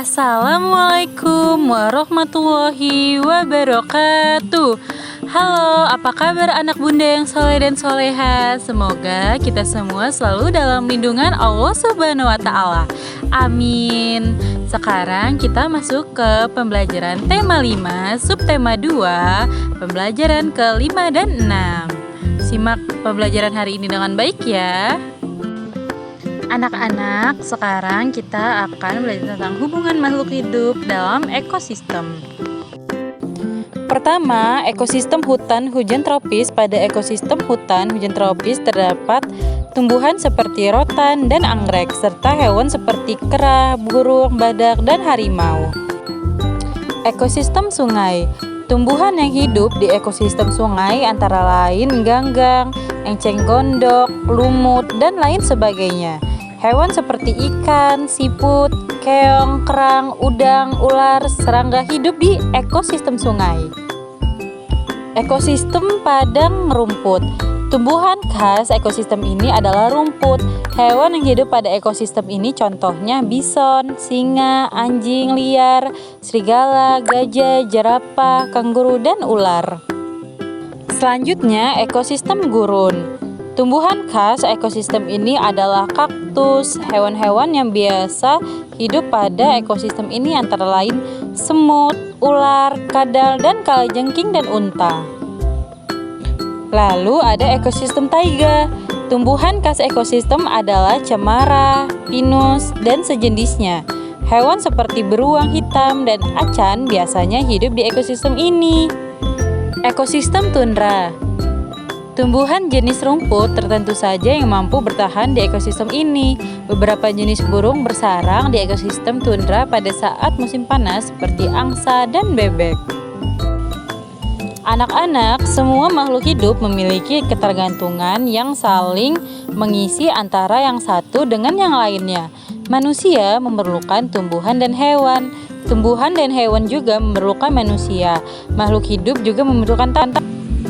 Assalamualaikum warahmatullahi wabarakatuh. Halo, apa kabar anak bunda yang soleh dan soleha? Semoga kita semua selalu dalam lindungan Allah Subhanahu wa Ta'ala. Amin. Sekarang kita masuk ke pembelajaran tema 5, subtema 2, pembelajaran ke-5 dan 6. Simak pembelajaran hari ini dengan baik ya. Anak-anak, sekarang kita akan belajar tentang hubungan makhluk hidup dalam ekosistem. Pertama, ekosistem hutan hujan tropis. Pada ekosistem hutan hujan tropis terdapat tumbuhan seperti rotan dan anggrek, serta hewan seperti kera, burung, badak, dan harimau. Ekosistem sungai. Tumbuhan yang hidup di ekosistem sungai antara lain ganggang, enceng gondok, lumut, dan lain sebagainya. Hewan seperti ikan, siput, keong, kerang, udang, ular, serangga hidup di ekosistem sungai. Ekosistem padang rumput. Tumbuhan khas ekosistem ini adalah rumput. Hewan yang hidup pada ekosistem ini contohnya bison, singa, anjing liar, serigala, gajah, jerapah, kanguru, dan ular. Selanjutnya, ekosistem gurun. Tumbuhan khas ekosistem ini adalah kaktus. Hewan-hewan yang biasa hidup pada ekosistem ini antara lain semut, ular, kadal, dan kalajengking dan unta. Lalu ada ekosistem taiga. Tumbuhan khas ekosistem adalah cemara, pinus, dan sejenisnya. Hewan seperti beruang hitam dan acan biasanya hidup di ekosistem ini. Ekosistem tundra. Tumbuhan jenis rumput tertentu saja yang mampu bertahan di ekosistem ini. Beberapa jenis burung bersarang di ekosistem tundra pada saat musim panas seperti angsa dan bebek. Anak-anak, semua makhluk hidup memiliki ketergantungan yang saling mengisi antara yang satu dengan yang lainnya. Manusia memerlukan tumbuhan dan hewan. Tumbuhan dan hewan juga memerlukan manusia. Makhluk hidup juga memerlukan tanah,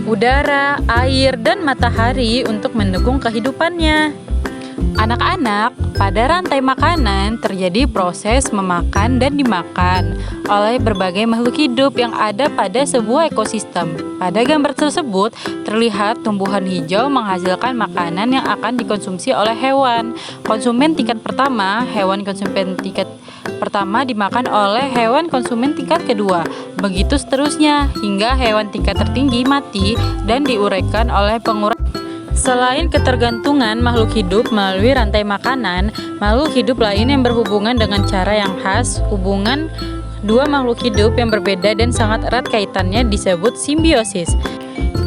udara, air, dan matahari untuk mendukung kehidupannya. Anak-anak, pada rantai makanan terjadi proses memakan dan dimakan oleh berbagai makhluk hidup yang ada pada sebuah ekosistem. Pada gambar tersebut, terlihat tumbuhan hijau menghasilkan makanan yang akan dikonsumsi oleh hewan. Konsumen tingkat pertama, hewan konsumen tingkat pertama dimakan oleh hewan konsumen tingkat kedua. Begitu seterusnya, hingga hewan tingkat tertinggi mati dan diuraikan oleh penguraian. Selain ketergantungan makhluk hidup melalui rantai makanan, makhluk hidup lain yang berhubungan dengan cara yang khas. Hubungan dua makhluk hidup yang berbeda dan sangat erat kaitannya disebut simbiosis.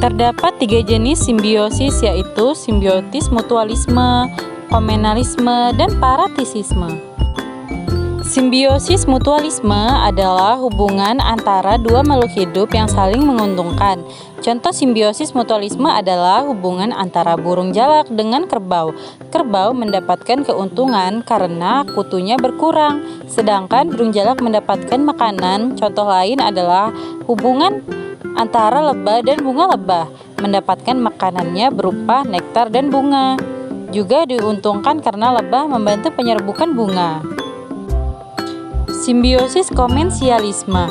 Terdapat 3 jenis simbiosis, yaitu simbiosis mutualisme, komenalisme, dan paratisisme. Simbiosis mutualisme adalah hubungan antara dua makhluk hidup yang saling menguntungkan. Contoh simbiosis mutualisme adalah hubungan antara burung jalak dengan kerbau. Kerbau mendapatkan keuntungan karena kutunya berkurang, sedangkan burung jalak mendapatkan makanan. Contoh lain adalah hubungan antara lebah dan bunga lebah, mendapatkan makanannya berupa nektar dan bunga. Juga diuntungkan karena lebah membantu penyerbukan bunga. Simbiosis komensialisme.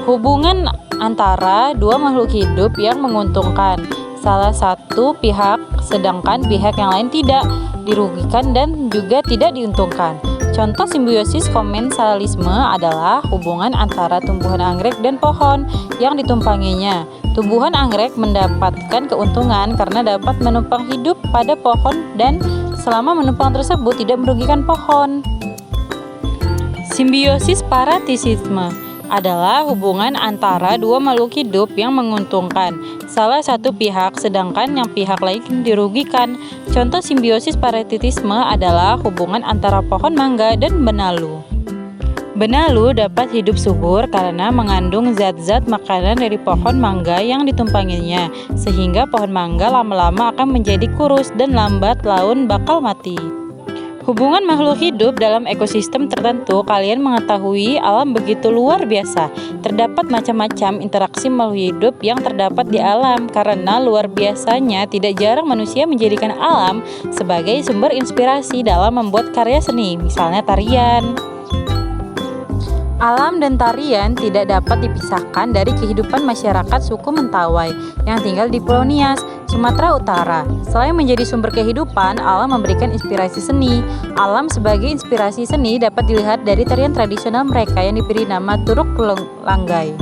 Hubungan antara dua makhluk hidup yang menguntungkan salah satu pihak sedangkan pihak yang lain tidak, dirugikan dan juga tidak diuntungkan. Contoh simbiosis komensialisme adalah hubungan antara tumbuhan anggrek dan pohon yang ditumpanginya. Tumbuhan anggrek mendapatkan keuntungan karena dapat menumpang hidup pada pohon dan selama menumpang tersebut tidak merugikan pohon. Simbiosis paratisisme adalah hubungan antara dua makhluk hidup yang menguntungkan salah satu pihak sedangkan yang pihak lain dirugikan. Contoh simbiosis parasitisme adalah hubungan antara pohon mangga dan benalu. Benalu dapat hidup subur karena mengandung zat-zat makanan dari pohon mangga yang ditumpanginya, sehingga pohon mangga lama-lama akan menjadi kurus dan lambat laun bakal mati. Hubungan makhluk hidup dalam ekosistem tertentu. Kalian mengetahui alam begitu luar biasa. Terdapat macam-macam interaksi makhluk hidup yang terdapat di alam. Karena luar biasanya, tidak jarang manusia menjadikan alam sebagai sumber inspirasi dalam membuat karya seni, misalnya tarian. Alam dan tarian tidak dapat dipisahkan dari kehidupan masyarakat suku Mentawai yang tinggal di Pulau Nias, Sumatera Utara. Selain menjadi sumber kehidupan, alam memberikan inspirasi seni. Alam sebagai inspirasi seni dapat dilihat dari tarian tradisional mereka yang diberi nama Turuk Langgai.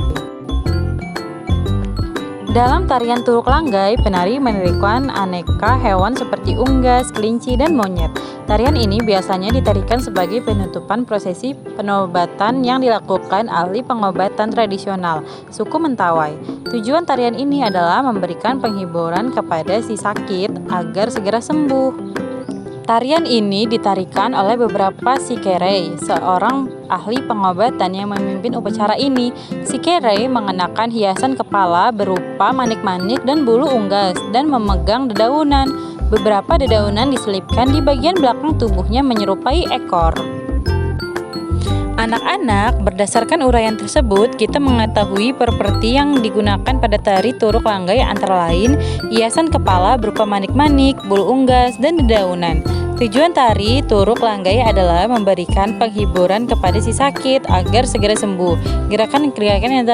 Dalam tarian Turuk Langgai, penari menarikan aneka hewan seperti unggas, kelinci, dan monyet. Tarian ini biasanya ditarikan sebagai penutupan prosesi penobatan yang dilakukan ahli pengobatan tradisional suku Mentawai. Tujuan tarian ini adalah memberikan penghiburan kepada si sakit agar segera sembuh. Tarian ini ditarikan oleh beberapa sikerei, seorang ahli pengobatan yang memimpin upacara ini. Sikerei mengenakan hiasan kepala berupa manik-manik dan bulu unggas dan memegang dedaunan. Beberapa dedaunan diselipkan di bagian belakang tubuhnya menyerupai ekor. Anak-anak, berdasarkan uraian tersebut, kita mengetahui properti yang digunakan pada tari Turuk Langgai antara lain hiasan kepala berupa manik-manik, bulu unggas, dan dedaunan. Tujuan tari Turuk Langgai adalah memberikan penghiburan kepada si sakit agar segera sembuh. Gerakan-gerakan yang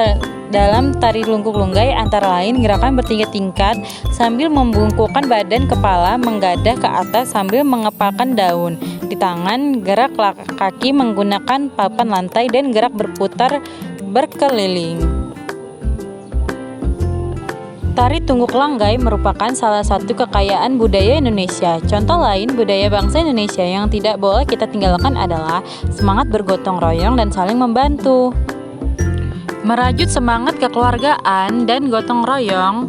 dalam tari Lungkuk Lunggai antara lain gerakan bertingkat-tingkat sambil membungkukkan badan, kepala menggadah ke atas sambil mengepalkan daun. Di tangan, gerak kaki menggunakan papan lantai dan gerak berputar berkeliling. Tari Tungguk Langgai merupakan salah satu kekayaan budaya Indonesia. Contoh lain budaya bangsa Indonesia yang tidak boleh kita tinggalkan adalah semangat bergotong royong dan saling membantu. Merajut semangat kekeluargaan dan gotong royong.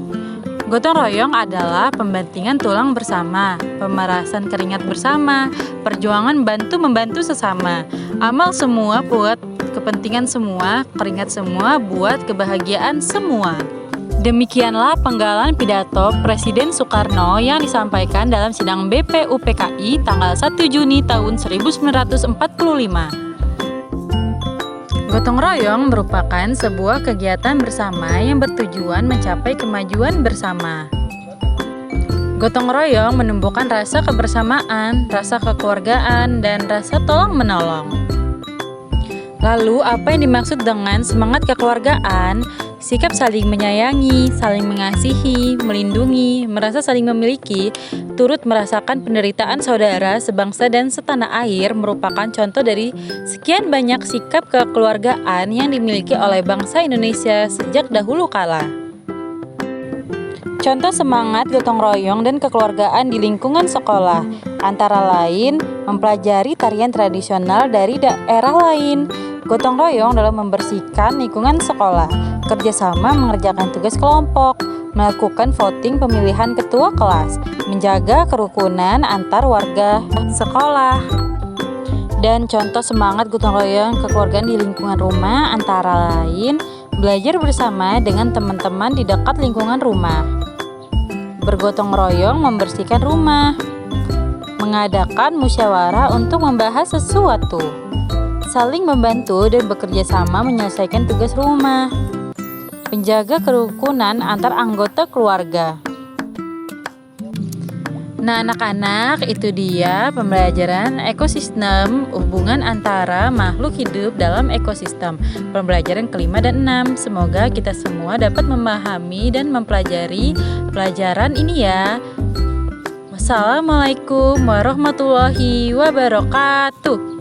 Gotong royong adalah pembantingan tulang bersama, pemerasan keringat bersama, perjuangan bantu-membantu sesama. Amal semua buat kepentingan semua, keringat semua buat kebahagiaan semua. Demikianlah penggalan pidato Presiden Soekarno yang disampaikan dalam sidang BPUPKI tanggal 1 Juni tahun 1945. Gotong royong merupakan sebuah kegiatan bersama yang bertujuan mencapai kemajuan bersama. Gotong royong menumbuhkan rasa kebersamaan, rasa kekeluargaan, dan rasa tolong-menolong. Lalu, apa yang dimaksud dengan semangat kekeluargaan? Sikap saling menyayangi, saling mengasihi, melindungi, merasa saling memiliki, turut merasakan penderitaan saudara, sebangsa dan setanah air merupakan contoh dari sekian banyak sikap kekeluargaan yang dimiliki oleh bangsa Indonesia sejak dahulu kala. Contoh semangat gotong royong dan kekeluargaan di lingkungan sekolah, antara lain mempelajari tarian tradisional dari daerah lain, gotong royong dalam membersihkan lingkungan sekolah, kerjasama mengerjakan tugas kelompok, melakukan voting pemilihan ketua kelas, menjaga kerukunan antar warga sekolah. Dan contoh semangat gotong royong kekeluargaan di lingkungan rumah antara lain belajar bersama dengan teman-teman di dekat lingkungan rumah, bergotong royong membersihkan rumah, mengadakan musyawarah untuk membahas sesuatu, saling membantu dan bekerja sama menyelesaikan tugas rumah, menjaga kerukunan antar anggota keluarga. Nah, anak-anak, itu dia pembelajaran ekosistem, hubungan antara makhluk hidup dalam ekosistem. Pembelajaran kelima dan 6. Semoga kita semua dapat memahami dan mempelajari pelajaran ini ya. Wassalamualaikum warahmatullahi wabarakatuh.